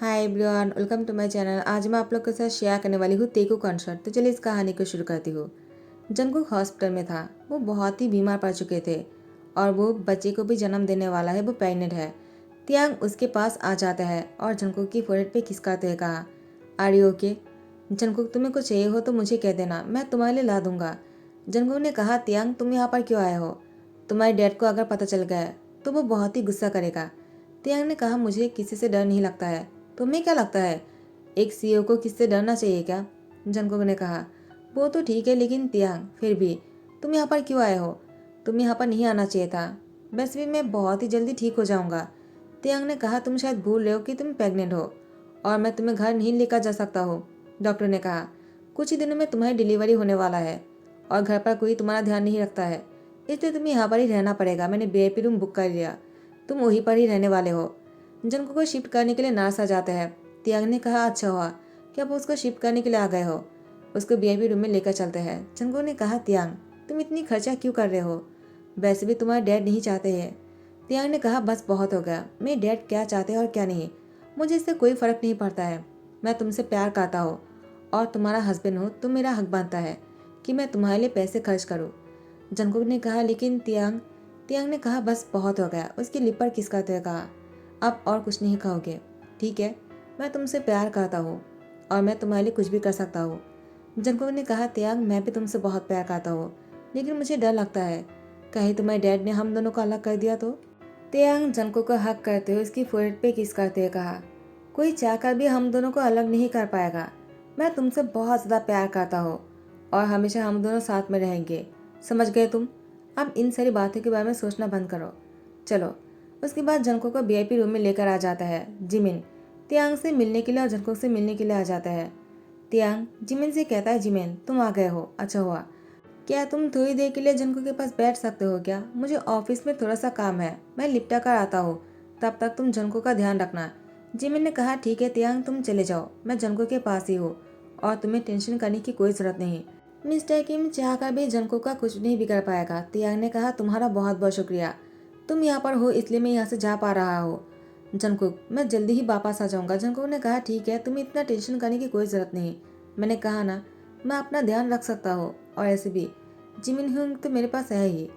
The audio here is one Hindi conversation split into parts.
Hi everyone, welcome to my channel. आज मैं आप लोग के साथ शेयर करने वाली हूँ तेकू कॉन्सर्ट। तो चलिए इस कहानी को शुरू करती हूँ। जंगकुक हॉस्पिटल में था। वो बहुत ही बीमार पड़ चुके थे और वो बच्चे को भी जन्म देने वाला है। वो प्रेग्नेंट है। तियांग उसके पास आ जाता है और जंगकुक की फोrehead पे किसकाते हुए कहा, आर यू ओके? जंगकुक, तुम्हें कुछ चाहिए हो तो मुझे कह देना, मैं तुम्हारे लिए ला दूंगा। जंगकुक ने कहा, तियांग तुम यहाँ पर क्यों आए हो? तुम्हारे डैड को अगर पता चल गया तो वो बहुत ही गुस्सा करेगा। तियांग ने कहा, मुझे किसी से डर नहीं लगता है। तुम्हें क्या लगता है एक सीईओ को किससे डरना चाहिए क्या? जंगकुक ने कहा, वो तो ठीक है, लेकिन तियांग फिर भी तुम यहाँ पर क्यों आए हो? तुम यहाँ पर नहीं आना चाहिए था। वैसे भी मैं बहुत ही जल्दी ठीक हो जाऊंगा। तियांग ने कहा, तुम शायद भूल रहे हो कि तुम प्रेग्नेंट हो और मैं तुम्हें घर नहीं लेकर जा सकता हूँ। डॉक्टर ने कहा, कुछ ही दिनों में तुम्हारी डिलीवरी होने वाला है और घर पर कोई तुम्हारा ध्यान नहीं रखता है, इसलिए तुम्हें यहाँ पर ही रहना पड़ेगा। मैंने वीआईपी रूम बुक कर लिया, तुम वहीं पर ही रहने वाले हो। जंगकुक को शिफ्ट करने के लिए नर्स आ जाता है। तियांग ने कहा, अच्छा हुआ कि आप उसको शिफ्ट करने के लिए आ गए हो। उसको वीआईपी रूम में लेकर चलते हैं। जंगकुक ने कहा, तियांग तुम इतनी खर्चा क्यों कर रहे हो? वैसे भी तुम्हारे डैड नहीं चाहते हैं। तियांग ने कहा, बस बहुत हो गया। मेरे डैड क्या चाहते हैं और क्या नहीं, मुझे इससे कोई फर्क नहीं पड़ता है। मैं तुमसे प्यार करता हूँ और तुम्हारा हस्बैंड हो, तो मेरा हक बनता है कि मैं तुम्हारे लिए पैसे खर्च करूँ। जंगकुक ने कहा, लेकिन तियांग तियांग ने कहा, बस बहुत हो गया। उसकी लिप पर किसकाते हुए कहा, अब और कुछ नहीं कहोगे? ठीक है, मैं तुमसे प्यार करता हूँ और मैं तुम्हारे लिए कुछ भी कर सकता हूँ। जंगकुक ने कहा, तियांग मैं भी तुमसे बहुत प्यार करता हूँ, लेकिन मुझे डर लगता है कहीं तुम्हारे डैड ने हम दोनों को अलग कर दिया तो? तियांग जंगकुक को हक करते हुए उसकी फोrehead पे किस करते हुए कहा, कोई चाहकर भी हम दोनों को अलग नहीं कर पाएगा। मैं तुमसे बहुत ज़्यादा प्यार करता हूँ और हमेशा हम दोनों साथ में रहेंगे। समझ गए तुम? अब इन सारी बातों के बारे में सोचना बंद करो। चलो। उसके बाद जंगकुक को वीआईपी रूम में लेकर आ जाता है। जिमिन तियांग से मिलने के लिए और जंगकुक से मिलने के लिए आ जाता है। तियांग जिमिन से कहता है, जिमिन तुम आ गए हो, अच्छा हुआ। क्या तुम थोड़ी देर के लिए जंगकुक के पास बैठ सकते हो क्या? मुझे ऑफिस में थोड़ा सा काम है, मैं लिपटा कर आता हूँ। तब तक तुम जंगकुक का ध्यान रखना। जिमिन ने कहा, ठीक है तियांग तुम चले जाओ, मैं जंगकुक के पास ही हूँ और तुम्हें टेंशन करने की कोई जरूरत नहीं। मिस्टर किम चाहकर भी जंगकुक का कुछ नहीं बिगड़ पाएगा। तियांग ने कहा, तुम्हारा बहुत बहुत शुक्रिया, तुम यहाँ पर हो इसलिए मैं यहाँ से जा पा रहा हूँ। जंगकुक, मैं जल्दी ही वापस आ जाऊंगा। जंगकुक ने कहा, ठीक है, तुम्हें इतना टेंशन करने की कोई जरूरत नहीं। मैंने कहा ना, मैं अपना ध्यान रख सकता हूँ और ऐसे भी जिमिन हुंग तो मेरे पास है ही।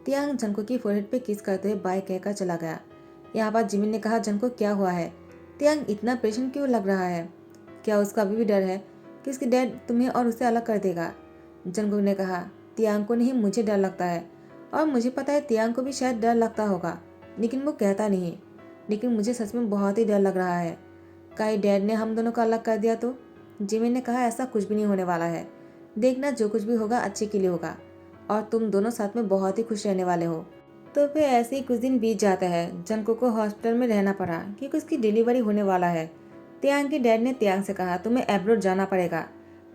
तियांग जंगकुक की फोrehead पे किस करते हुए बाय कहकर चला गया। यहाँ पर जिमिन ने कहा, जंगकुक क्या हुआ है? तियांग इतना प्रेशर क्यों लग रहा है? क्या उसका अभी भी डर है कि उसके डैड तुम्हें और उसे अलग कर देगा? जंगकुक ने कहा, तियांग को नहीं, मुझे डर लगता है और मुझे पता है तियांग को भी शायद डर लगता होगा, लेकिन वो कहता नहीं। लेकिन मुझे सच में बहुत ही डर लग रहा है, कहीं डैड ने हम दोनों को अलग कर दिया तो? जिमिन ने कहा, ऐसा कुछ भी नहीं होने वाला है। देखना, जो कुछ भी होगा अच्छे के लिए होगा और तुम दोनों साथ में बहुत ही खुश रहने वाले हो। तो फिर ऐसे ही कुछ दिन बीत जाता है। जंगकुक को हॉस्पिटल में रहना पड़ा क्योंकि उसकी डिलीवरी होने वाला है। तियांग के डैड ने तियांग से कहा, तुम्हें एब्रोड जाना पड़ेगा,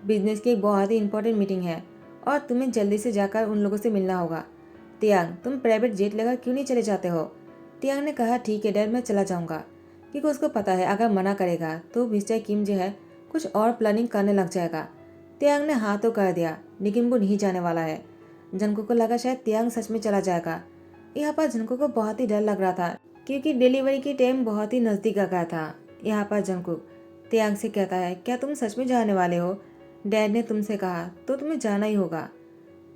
बिजनेस की एक बहुत ही इंपॉर्टेंट मीटिंग है और तुम्हें जल्दी से जाकर उन लोगों से मिलना होगा। तियांग तुम प्राइवेट जेट लेकर क्यों नहीं चले जाते हो? तियांग ने कहा, ठीक है डैड, मैं चला जाऊंगा, क्योंकि उसको पता है अगर मना करेगा तो मिस्टर किम जो है कुछ और प्लानिंग करने लग जाएगा। तियांग ने हाँ तो कर दिया, लेकिन वो नहीं जाने वाला है। जंगकुक को लगा शायद तियांग सच में चला जाएगा। यहाँ पर जंगकुक को बहुत ही डर लग रहा था क्योंकि डिलीवरी की टाइम बहुत ही नजदीक आ गया था। यहाँ पर जंगकुक तियांग से कहता है, क्या तुम सच में जाने वाले हो? डैड ने तुमसे कहा तो तुम्हें जाना ही होगा।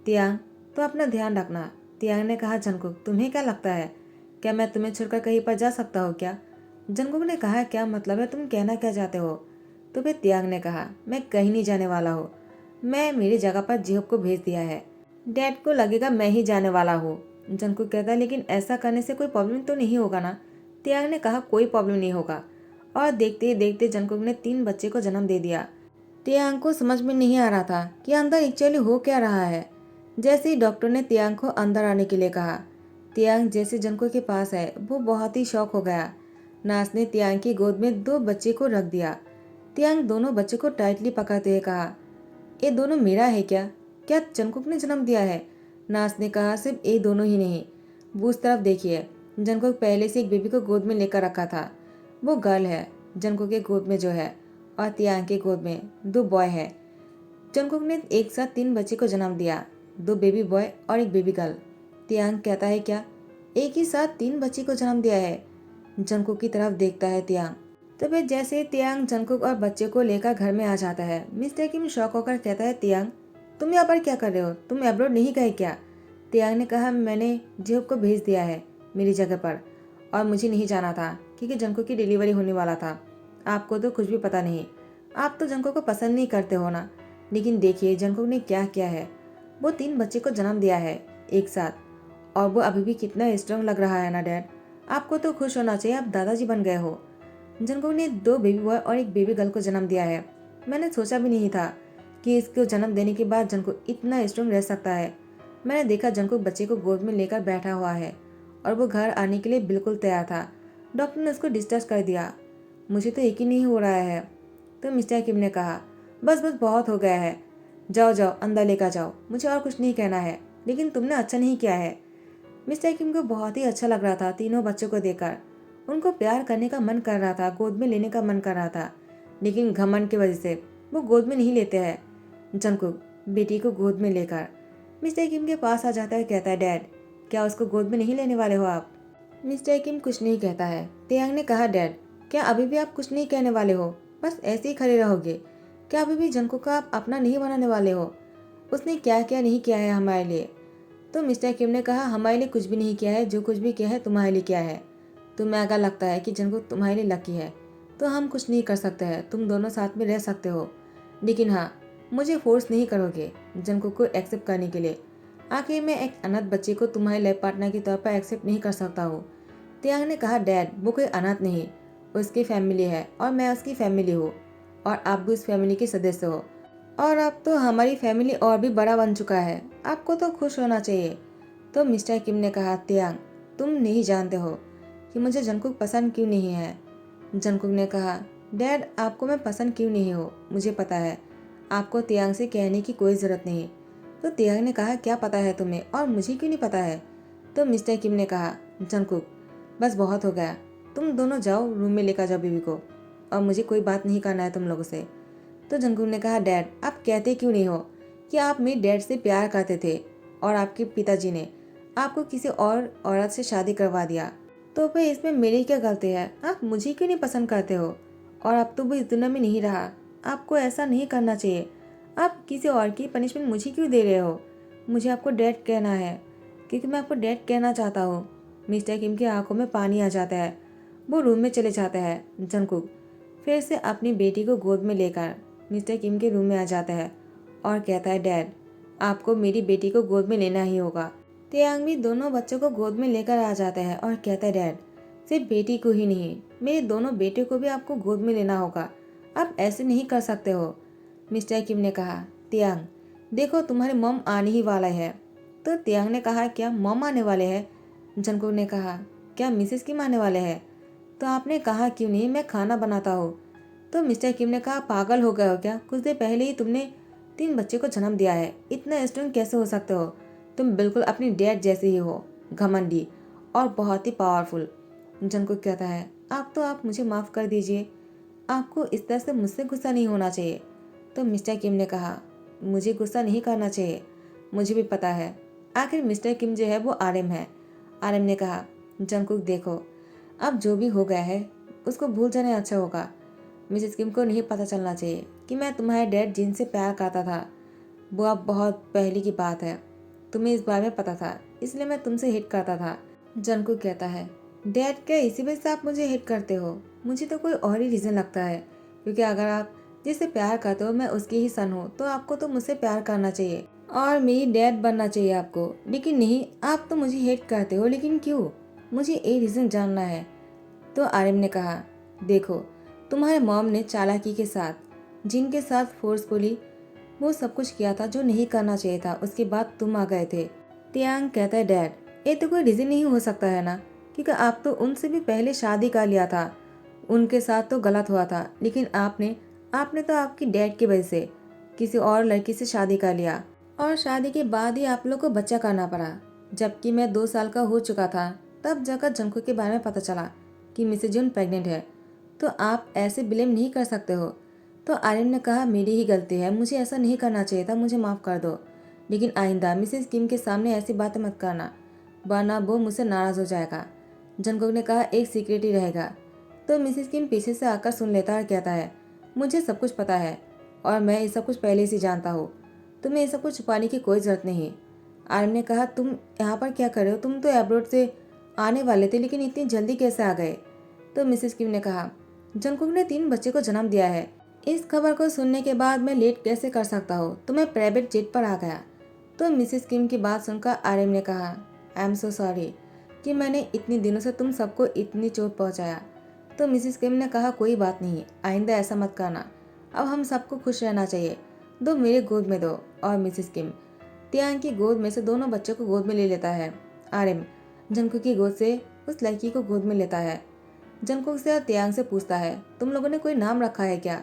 तियांग तो अपना ध्यान रखना। तियांग ने कहा, जंगकुक तुम्हें क्या लगता है, क्या मैं तुम्हें छोड़कर कहीं पर जा सकता हूँ क्या? जंगकुक ने कहा, क्या मतलब है, तुम कहना क्या चाहते हो? तो फिर तियांग ने कहा, मैं कहीं नहीं जाने वाला हूँ, मैं मेरी जगह पर जिहोब को भेज दिया है। डैड को लगेगा मैं ही जाने वाला हूँ। जंगकुक कहता है, लेकिन ऐसा करने से कोई प्रॉब्लम तो नहीं होगा ना? तियांग ने कहा, कोई प्रॉब्लम नहीं होगा। और देखते ही देखते जंगकुक ने 3 बच्चे को जन्म दे दिया। तियांग को समझ में नहीं आ रहा था कि अंदर एक्चुअली हो क्या रहा है। जैसे ही डॉक्टर ने तियांग को अंदर आने के लिए कहा, तियांग जैसे जंगकुक के पास है वो बहुत ही शॉक हो गया। नास ने तियांग की गोद में 2 बच्चे को रख दिया। तियांग दोनों बच्चे को टाइटली पकड़ते हुए कहा, ये दोनों मेरा है क्या? क्या जंगकुक ने जन्म दिया है? नास ने कहा, सिर्फ ये दोनों ही नहीं, वो उस तरफ देखिए। जंगकुक पहले से एक बेबी को गोद में लेकर रखा था, वो गर्ल है जंगकुक के गोद में जो है, और तियांग के गोद में 2 बॉय है। जंगकुक ने एक साथ 3 बच्चे को जन्म दिया, 2 बेबी बॉय और एक बेबी गर्ल। तियांग कहता है, क्या एक ही साथ 3 बच्चे को जन्म दिया है? जंगकुक की तरफ देखता है तियांग। तो फिर जैसे ही तियांग जंगकुक और बच्चे को लेकर घर में आ जाता है, मिस्टर किम शॉक होकर कहता है, तियांग तुम यहाँ पर क्या कर रहे हो? तुम एब्रोड नहीं गए क्या? तियांग ने कहा, मैंने जेब को भेज दिया है मेरी जगह पर, और मुझे नहीं जाना था क्योंकि जंगकुक की डिलीवरी होने वाला था। आपको तो कुछ भी पता नहीं, आप तो जंगकुक को पसंद नहीं करते हो ना। लेकिन देखिए जंगकुक ने क्या किया है, वो 3 बच्चे को जन्म दिया है एक साथ, और वो अभी भी कितना स्ट्रांग लग रहा है ना डैड। आपको तो खुश होना चाहिए, आप दादाजी बन गए हो। जंगकुक ने 2 बेबी बॉय और एक बेबी गर्ल को जन्म दिया है। मैंने सोचा भी नहीं था कि इसको जन्म देने के बाद जंगकुक इतना स्ट्रांग रह सकता है। मैंने देखा जंगकुक बच्चे को गोद में लेकर बैठा हुआ है और वो घर आने के लिए बिल्कुल तैयार था। डॉक्टर ने उसको डिस्चार्ज कर दिया। मुझे तो यकीन नहीं हो रहा है। तो मिस्टर किम ने कहा, बस बस बहुत हो गया है, जाओ जाओ अंदर लेकर जाओ, मुझे और कुछ नहीं कहना है। लेकिन तुमने अच्छा नहीं किया है। मिस्टर किम को बहुत ही अच्छा लग रहा था तीनों बच्चों को देखकर। उनको प्यार करने का मन कर रहा था, गोद में लेने का मन कर रहा था, लेकिन घमंड की वजह से वो गोद में नहीं लेते हैं। जंगकुक बेटी को गोद में लेकर मिस्टर किम के पास आ जाता है, कहता है, डैड क्या उसको गोद में नहीं लेने वाले हो आप? मिस्टर किम कुछ नहीं कहता है। तियांग ने कहा, डैड क्या अभी भी आप कुछ नहीं कहने वाले हो? बस ऐसे ही खड़े रहोगे? क्या अभी भी जंगकुक का आप अपना नहीं बनाने वाले हो? उसने क्या क्या नहीं किया है हमारे लिए। तो मिस्टर किम ने कहा, हमारे लिए कुछ भी नहीं किया है, जो कुछ भी किया है तुम्हारे लिए किया है। तुम्हें अगर लगता है कि जंगकुक तुम्हारे लिए लकी है तो हम कुछ नहीं कर सकते हैं, तुम दोनों साथ में रह सकते हो। लेकिन हाँ, मुझे फोर्स नहीं करोगे जंगकुक को एक्सेप्ट करने के लिए। आखिर मैं एक अनाथ बच्चे को तुम्हारे लाइफ पार्टनर के तौर पर एक्सेप्ट नहीं कर सकता हूँ। तियांग ने कहा, डैड वो कोई अनाथ नहीं, उसकी फैमिली है और मैं उसकी फैमिली हूँ, और आप भी उस फैमिली के सदस्य हो। और अब तो हमारी फैमिली और भी बड़ा बन चुका है, आपको तो खुश होना चाहिए। तो मिस्टर किम ने कहा, तियांग तुम नहीं जानते हो कि मुझे जंगकुक पसंद क्यों नहीं है। जंगकुक ने कहा, डैड आपको मैं पसंद क्यों नहीं हो मुझे पता है, आपको तियांग से कहने की कोई ज़रूरत नहीं। तो तियांग ने कहा, क्या पता है तुम्हें और मुझे क्यों नहीं पता है? तो मिस्टर किम ने कहा, जंगकुक बस बहुत हो गया, तुम दोनों जाओ रूम में लेकर जाओ बेबी को, और मुझे कोई बात नहीं करना है तुम लोगों से। तो जंगकुक ने कहा, डैड आप कहते क्यों नहीं हो कि आप मेरे डैड से प्यार करते थे और आपके पिताजी ने आपको किसी और औरत से शादी करवा दिया, तो फिर इसमें मेरी क्या गलती है? आप मुझे क्यों नहीं पसंद करते हो? और अब तो वो इस दुनिया में नहीं रहा, आपको ऐसा नहीं करना चाहिए। आप किसी और की पनिशमेंट मुझे क्यों दे रहे हो? मुझे आपको डैड कहना है क्योंकि मैं आपको डैड कहना चाहता हूँ। मिस्टर किम की आंखों में पानी आ जाता है। वो रूम में चले जाता है। जंगकुक फिर से अपनी बेटी को गोद में लेकर मिस्टर किम के रूम में आ जाता है और कहता है, डैड आपको मेरी बेटी को गोद में लेना ही होगा। तियांग भी दोनों बच्चों को गोद में लेकर आ जाता है और कहता है, डैड सिर्फ बेटी को ही नहीं, मेरे दोनों बेटे को भी आपको गोद में लेना होगा, आप ऐसे नहीं कर सकते हो। मिस्टर किम ने कहा, तियांग देखो तुम्हारे मॉम आने ही वाला है। तो तियांग ने कहा, क्या मॉम आने वाले हैं? जंगकुक ने कहा, क्या मिसेस किम आने वाले हैं? तो आपने कहा क्यों नहीं मैं खाना बनाता हूँ? तो मिस्टर किम ने कहा, पागल हो गए हो क्या? कुछ देर पहले ही तुमने 3 बच्चे को जन्म दिया है, इतना स्ट्रांग कैसे हो सकते हो? तुम बिल्कुल अपनी डैड जैसे ही हो, घमंडी और बहुत ही पावरफुल। जंगकुक कहता है, आप मुझे माफ़ कर दीजिए, आपको इस तरह से मुझसे गुस्सा नहीं होना चाहिए। तो मिस्टर किम ने कहा, मुझे गुस्सा नहीं करना चाहिए, मुझे भी पता है आखिर मिस्टर किम जो है वो आरएम है। आरएम ने कहा, जंगकुक देखो अब जो भी हो गया है उसको भूल जाना अच्छा होगा। मिसेस किम को नहीं पता चलना चाहिए कि मैं तुम्हारे डैड जिनसे प्यार करता था, वो अब बहुत पहले की बात है, तुम्हें इस बारे में पता था इसलिए मैं तुमसे हिट करता था। जंगकुक कहता है, डैड क्या इसी वजह से आप मुझे हिट करते हो? मुझे तो कोई और ही रीज़न लगता है, क्योंकि अगर आप जिससे प्यार करते हो मैं उसकी ही सन हूँ तो आपको तो मुझसे प्यार करना चाहिए और मेरी डैड बनना चाहिए आपको। लेकिन नहीं, आप तो मुझे हेट करते हो, लेकिन क्यों? मुझे ये रीज़न जानना है। तो आर्यन ने कहा, देखो तुम्हारे मॉम ने चालाकी के साथ जिनके साथ फोर्सफुली वो सब कुछ किया था जो नहीं करना चाहिए था, उसके बाद तुम आ गए थे। तियांग कहता है, डैड ये तो कोई रीज़न नहीं हो सकता है ना, क्योंकि आप तो उनसे भी पहले शादी कर लिया था, उनके साथ तो गलत हुआ था, लेकिन आपने आपने तो आपकी डैड की वजह से किसी और लड़की से शादी कर लिया और शादी के बाद ही आप लोग को बच्चा करना पड़ा। जबकि मैं 2 साल का हो चुका था तब जाकर जंगकुक के बारे में पता चला कि मिसेज जुन प्रेग्नेंट है, तो आप ऐसे ब्लेम नहीं कर सकते हो। तो आर्यन ने कहा, मेरी ही गलती है, मुझे ऐसा नहीं करना चाहिए था, मुझे माफ़ कर दो, लेकिन आइंदा मिसेस किम के सामने ऐसी बातें मत करना, वरना वो मुझसे नाराज़ हो जाएगा। जंगकुक ने कहा, एक सीक्रेट ही रहेगा। तो मिसेस किम पीछे से आकर सुन लेता है और कहता है, मुझे सब कुछ पता है और मैं ये सब कुछ पहले से जानता हूँ। तुम्हें ये सब कुछ छुपाने की कोई ज़रूरत नहीं। आर्यन ने कहा, तुम यहाँ पर क्या कर रहे हो? तुम तो एब्रोड से आने वाले थे, लेकिन इतनी जल्दी कैसे आ गए? तो मिसेस किम ने कहा, जंगकुक ने 3 बच्चे को जन्म दिया है। इस खबर को सुनने के बाद मैं लेट कैसे कर सकता हूँ? तो मैं प्राइवेट जेट पर आ गया। तो मिसेस किम की बात सुनकर आर्यन ने कहा, आई एम सो सॉरी कि मैंने इतने दिनों से तुम सबको इतनी चोट पहुँचाया। तो मिसेस किम ने कहा, कोई बात नहीं, आइंदा ऐसा मत करना। अब हम सबको खुश रहना चाहिए। दो मेरे गोद में दो। और मिसेस किम तियांग की गोद में से दोनों बच्चों को गोद में ले लेता है। आर्यन जंगकुक की गोद से उस लड़की को गोद में लेता है। जंगकुक से और तियांग से पूछता है, तुम लोगों ने कोई नाम रखा है क्या?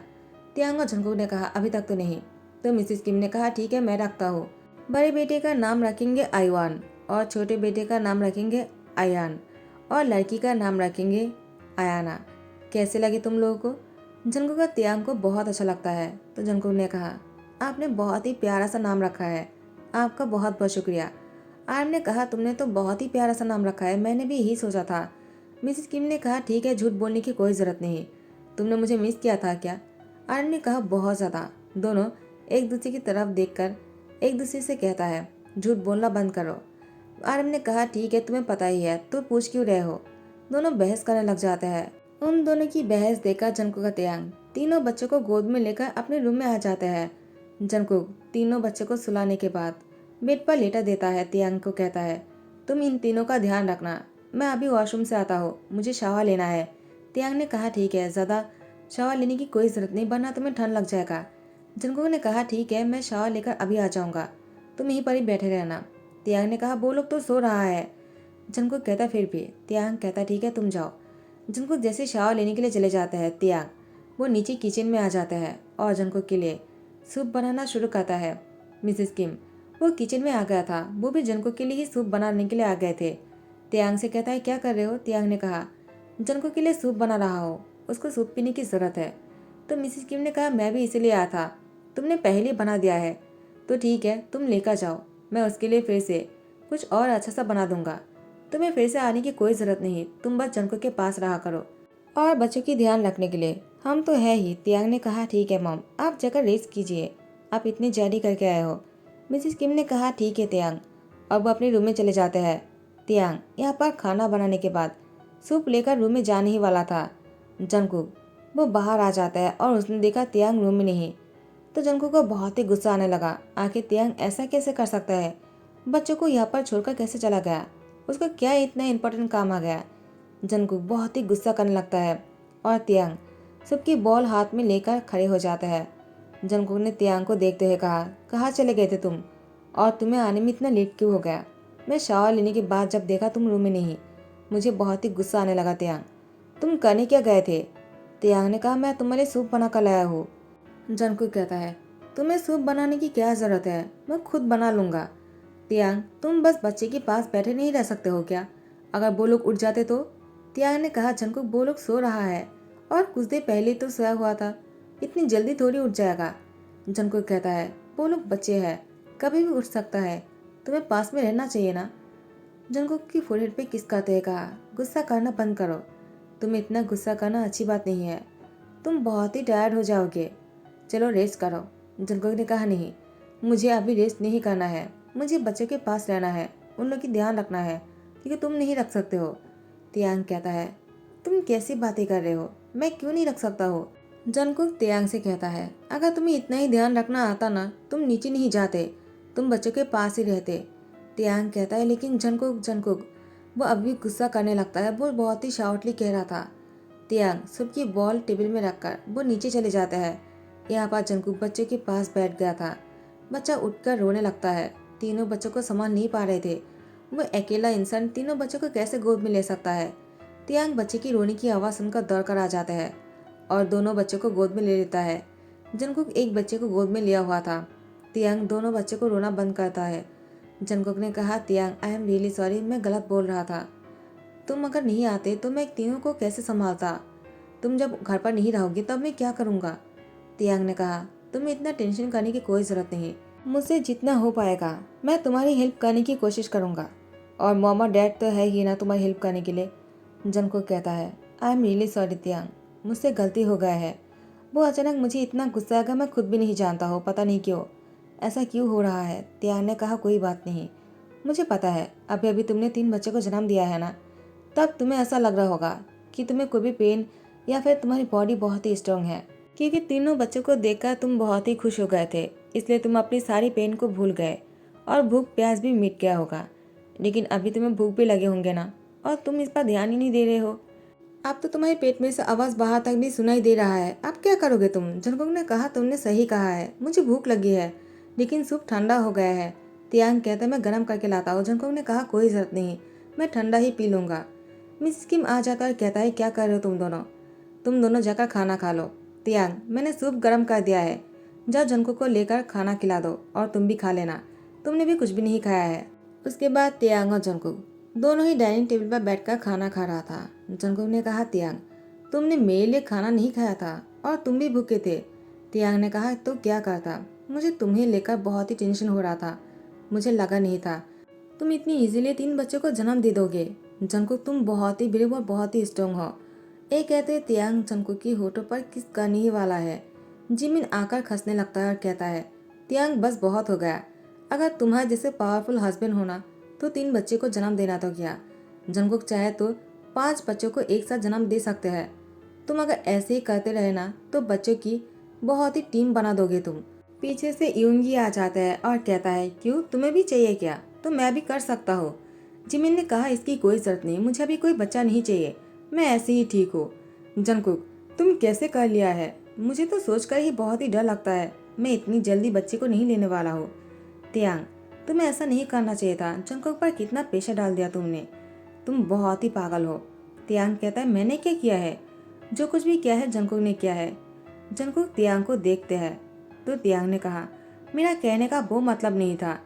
तियांग और जंगकुक ने कहा, अभी तक तो नहीं। तो मिसेस किम ने कहा, ठीक है, मैं रखता हूँ। बड़े बेटे का नाम रखेंगे आईवान और छोटे बेटे का नाम रखेंगे आयान और लड़की का नाम रखेंगे आयाना। कैसे लगे तुम लोगों को? जंगकुक और तियांग को बहुत अच्छा लगता है। तो जंगकुक ने कहा, आपने बहुत ही प्यारा सा नाम रखा है, आपका बहुत बहुत शुक्रिया। आर्यन ने कहा, तुमने तो बहुत ही प्यारा सा नाम रखा है, मैंने भी यही सोचा था। मिसेस किम ने कहा, ठीक है, झूठ बोलने की कोई ज़रूरत नहीं। तुमने मुझे मिस किया था क्या? आर्यन ने कहा, बहुत ज़्यादा। दोनों एक दूसरे की तरफ देखकर एक दूसरे से कहता है, झूठ बोलना बंद करो। आर्यन ने कहा, ठीक है, तुम्हें पता ही है, तो पूछ क्यों रहे हो? दोनों बहस करने लग जाते हैं। उन दोनों की बहस देखकर जंगकुक का तियांग तीनों बच्चों को गोद में लेकर अपने रूम में आ जाते हैं। जंगकुक तीनों बच्चों को सुलाने के बाद बेड पर लेटा देता है। तियांग को कहता है, तुम इन तीनों का ध्यान रखना, मैं अभी वॉशरूम से आता हूँ, मुझे शावर लेना है। तियांग ने कहा, ठीक है, ज़्यादा शावर लेने की कोई ज़रूरत नहीं, वरना तुम्हें ठंड लग जाएगा। जंगकुक ने कहा, ठीक है, मैं शावर लेकर अभी आ जाऊँगा, तुम यहीं पर ही बैठे रहना। तियांग ने कहा, वो लोग तो सो रहा है। जंगकुक कहता, फिर भी। तियांग कहता, ठीक है, तुम जाओ। जंगकुक जैसे शावर लेने के लिए चले जाते हैं, तियांग वो नीचे किचन में आ जाता है और जंगकुक के लिए सूप बनाना शुरू करता है। मिसेस किम वो किचन में आ गया था, वो भी जंगकुक के लिए ही सूप बनाने के लिए आ गए थे। तियांग से कहता है, क्या कर रहे हो? तियांग ने कहा, जंगकुक के लिए सूप बना रहा हो, उसको सूप पीने की ज़रूरत है। तो मिसेस किम ने कहा, मैं भी इसीलिए आया था, तुमने पहले बना दिया है तो ठीक है, तुम लेकर जाओ, मैं उसके लिए फिर से कुछ और अच्छा सा बना दूंगा। तुम्हें फिर से आने की कोई ज़रूरत नहीं, तुम बस जंगकुक के पास रहा करो और बच्चों की ध्यान रखने के लिए हम तो है ही। तियांग ने कहा, ठीक है मॉम, आप जाकर रेस्ट कीजिए, आप इतनी जल्दी करके आए हो। मिसेस किम ने कहा, ठीक है तियांग। अब वो अपने रूम में चले जाते हैं। तियांग यहाँ पर खाना बनाने के बाद सूप लेकर रूम में जाने ही वाला था। जंगकुक वो बाहर आ जाता है और उसने देखा तियांग रूम में नहीं। तो जंगकुक को बहुत ही गुस्सा आने लगा, आखिर तियांग ऐसा कैसे कर सकता है, बच्चों को यहाँ पर छोड़कर कैसे चला गया, उसका क्या इतना इम्पोर्टेंट काम आ गया। जंगकुक बहुत ही गुस्सा करने लगता है और तियांग सबकी बॉल हाथ में लेकर खड़े हो जाता है। जंगकुक ने तियांग को देखते हुए कहा, कहाँ चले गए थे तुम और तुम्हें आने में इतना लेट क्यों हो गया? मैं शावर लेने के बाद जब देखा तुम रूम में नहीं, मुझे बहुत ही गुस्सा आने लगा। तियांग तुम करने क्या गए थे? तियांग ने कहा, मैं तुम्हारे सूप बना कर लाया हूँ। जंगकुक कहता है, तुम्हें सूप बनाने की क्या ज़रूरत है, मैं खुद बना लूँगा। तियांग तुम बस बच्चे के पास बैठे नहीं रह सकते हो क्या? अगर वो लोग उठ जाते तो? तियांग ने कहा, जंगकुक वो लोग सो रहा है और कुछ देर पहले तो सोया हुआ था, इतनी जल्दी थोड़ी उठ जाएगा। जंगकुक कहता है, वो लोग बच्चे हैं, कभी भी उठ सकता है, तुम्हें पास में रहना चाहिए ना। जंगकुक की फोrehead पे किस करते हुए कहा, गुस्सा करना बंद करो, तुम्हें इतना गुस्सा करना अच्छी बात नहीं है, तुम बहुत ही टायर्ड हो जाओगे, चलो रेस्ट करो। जंगकुक ने कहा, नहीं, मुझे अभी रेस्ट नहीं करना है, मुझे बच्चों के पास रहना है, उन लोग की ध्यान रखना है, क्योंकि तुम नहीं रख सकते हो। तियांग कहता है, तुम कैसी बातें कर रहे हो, मैं क्यों नहीं रख सकता हो? जंगकुक तियांग से कहता है, अगर तुम्हें इतना ही ध्यान रखना आता ना, तुम नीचे नहीं जाते, तुम बच्चों के पास ही रहते। तियांग कहता है, लेकिन जंगकुक वो अभी गुस्सा करने लगता है, वो बहुत ही शाउटली कह रहा था। तियांग सबकी बॉल टेबल में रखकर वो नीचे चले जाता है। यहाँ पर जंगकुक बच्चे के पास बैठ गया था। बच्चा उठकर रोने लगता है। तीनों बच्चों को संभाल नहीं पा रहे थे, वो अकेला इंसान तीनों बच्चों को कैसे गोद में ले सकता है। तियांग बच्चे की रोने की आवाज़ सुनकर दौड़ कर आ जाता है और दोनों बच्चों को गोद में ले लेता है। जंगकुक एक बच्चे को गोद में लिया हुआ था। तियांग दोनों बच्चे को रोना बंद करता है। जंगकुक ने कहा, तियांग आई एम रियली सॉरी, मैं गलत बोल रहा था, तुम अगर नहीं आते तो मैं तीनों को कैसे संभालता, तुम जब घर पर नहीं रहोगे तब मैं क्या करूँगा। तियांग ने कहा, तुम्हें इतना टेंशन करने की कोई ज़रूरत नहीं, मुझसे जितना हो पाएगा मैं तुम्हारी हेल्प करने की कोशिश करूँगा, और मॉम और डैड तो है ही ना तुम्हारी हेल्प करने के लिए। जंगकुक कहता है, आई एम रियली सॉरी तियांग, मुझसे गलती हो गया है। वो अचानक मुझे इतना गुस्सा आ गया, मैं खुद भी नहीं जानता हूँ, पता नहीं क्यों ऐसा क्यों हो रहा है। तियांग ने कहा कोई बात नहीं, मुझे पता है अभी अभी तुमने 3 बच्चों को जन्म दिया है ना, तब तुम्हें ऐसा लग रहा होगा कि तुम्हें कोई भी पेन या फिर तुम्हारी बॉडी बहुत ही स्ट्रांग है, क्योंकि तीनों बच्चों को देखकर तुम बहुत ही खुश हो गए थे, इसलिए तुम अपनी सारी पेन को भूल गए और भूख प्यास भी मिट गया होगा। लेकिन अभी तुम्हें भूख भी लगे होंगे ना, और तुम इस पर ध्यान ही नहीं दे रहे हो। अब तो तुम्हारे पेट में से आवाज बाहर तक भी सुनाई दे रहा है, अब क्या करोगे तुम। जंगकुक ने कहा तुमने सही कहा है, मुझे भूख लगी है लेकिन सूप ठंडा हो गया है। तियांग कहता मैं गर्म करके लाता हूँ। जंगकुक ने कहा कोई जरूरत नहीं, मैं ठंडा ही पी लूंगा। मिस किम आ जाता और कहता है क्या कर रहे हो तुम दोनों जाकर खाना खा लो। तियांग मैंने सूप गर्म कर दिया है, जाओ जंगकुक को लेकर खाना खिला दो और तुम भी खा लेना, तुमने भी कुछ भी नहीं खाया है। उसके बाद तियांग और जंगकुक दोनों ही डाइनिंग टेबल पर बैठकर खाना खा रहा था। जंगकुक ने कहा तियांग तुमने मेरे लिए खाना नहीं खाया था और तुम भी भूखे थे। तियांग ने कहा तो क्या करता, मुझे तुम्हें लेकर बहुत ही टेंशन हो रहा था, मुझे लगा नहीं था तुम इतनी इजीली 3 बच्चों को जन्म दे दोगे। जंगकुक तुम बहुत ही ब्रेव और बहुत ही स्ट्रांग हो। एक कहते तियांग जंगकुक की होठों पर किस करने ही वाला है। जिमिन आकर खसने लगता है और कहता है तियांग बस बहुत हो गया, अगर तुम्हारे जैसे पावरफुल हस्बैंड होना तो 3 बच्चे को जन्म देना तो क्या, जंगकुक चाहे तो 5 बच्चों को एक साथ जन्म दे सकते हैं। तुम अगर ऐसे ही करते रहे ना तो बच्चों की बहुत ही टीम बना दोगे तुम। पीछे से यूंगी आ जाता है और कहता है क्यों तुम्हें भी चाहिए क्या, तो मैं भी कर सकता हूँ। जिमिन ने कहा इसकी कोई जरूरत नहीं, मुझे अभी कोई बच्चा नहीं चाहिए, मैं ऐसे ही ठीक हूँ। जंगकुक तुम कैसे कर लिया है, मुझे तो सोचकर ही बहुत ही डर लगता है, मैं इतनी जल्दी बच्चे को नहीं लेने वाला हूँ। तियांग तुम्हें ऐसा नहीं करना चाहिए था, जंगकुक पर कितना प्रेशर डाल दिया तुमने, तुम बहुत ही पागल हो। तियांग कहता है मैंने क्या किया है, जो कुछ भी किया है जंगकुक ने किया है। जंगकुक तियांग को देखते हैं तो तियांग ने कहा मेरा कहने का वो मतलब नहीं था,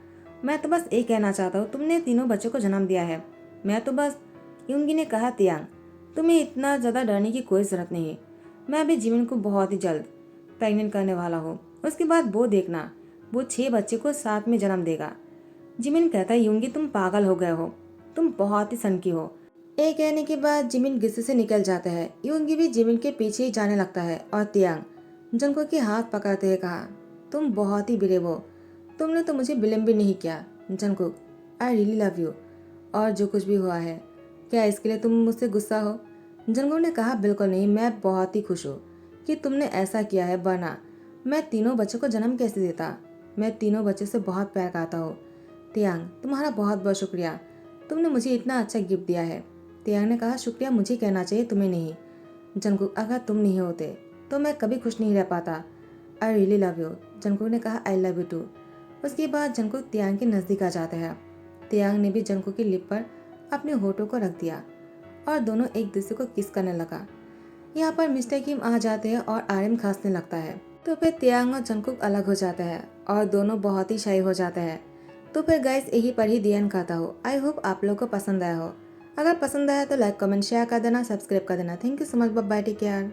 मैं तो बस ये कहना चाहता हूँ तुमने तीनों बच्चों को जन्म दिया है, मैं तो बस। यूंगी ने कहा तियांग तुम्हें इतना ज़्यादा डरने की कोई ज़रूरत नहीं, मैं अभी जिमिन को बहुत ही जल्द प्रेग्नेंट करने वाला हूँ, उसके बाद वो देखना वो 6 बच्चे को साथ में जन्म देगा। जिमिन कहता है यूंगी तुम पागल हो गए हो, तुम बहुत ही सनकी हो। ये कहने के बाद जिमिन गुस्से से निकल जाता है। यूंगी भी जिमिन के पीछे ही जाने लगता है और तियांग जंगकुक के हाथ पकड़ते हुए कहा तुम बहुत ही ब्रेव हो, तुमने तो मुझे ब्लेम भी नहीं किया। Jungkook I really love you, और जो कुछ भी हुआ है क्या इसके लिए तुम मुझसे गुस्सा हो। जंगकुक ने कहा बिल्कुल नहीं, मैं बहुत ही खुश हूँ कि तुमने ऐसा किया है, वरना मैं तीनों बच्चों को जन्म कैसे देता, मैं तीनों बच्चों से बहुत प्यार करता हूँ। तियांग तुम्हारा बहुत बहुत शुक्रिया, तुमने मुझे इतना अच्छा गिफ्ट दिया है। तियांग ने कहा शुक्रिया मुझे कहना चाहिए तुम्हें नहीं। जंगकुक अगर तुम नहीं होते तो मैं कभी खुश नहीं रह पाता। I really love you. Jungkook ने कहा आई लव यू टू। उसके बाद जंगकुक तियांग के नज़दीक आ जाता है। तियांग ने भी जंगकुक की लिप पर अपने होठों को रख दिया और दोनों एक दूसरे को किस करने लगा। यहाँ पर मिस्टर किम आ जाते हैं और आर्यन खांसने लगता है, तो फिर तियांग और जंगकुक अलग हो जाते हैं और दोनों बहुत ही शाई हो जाते हैं। तो फिर गाइस यही पर ही दी एंड खाता हूँ। आई होप आप लोगों को पसंद आया हो, अगर पसंद आया तो लाइक कमेंट शेयर कर देना, सब्सक्राइब कर देना। Thank you so much, bye bye, take care.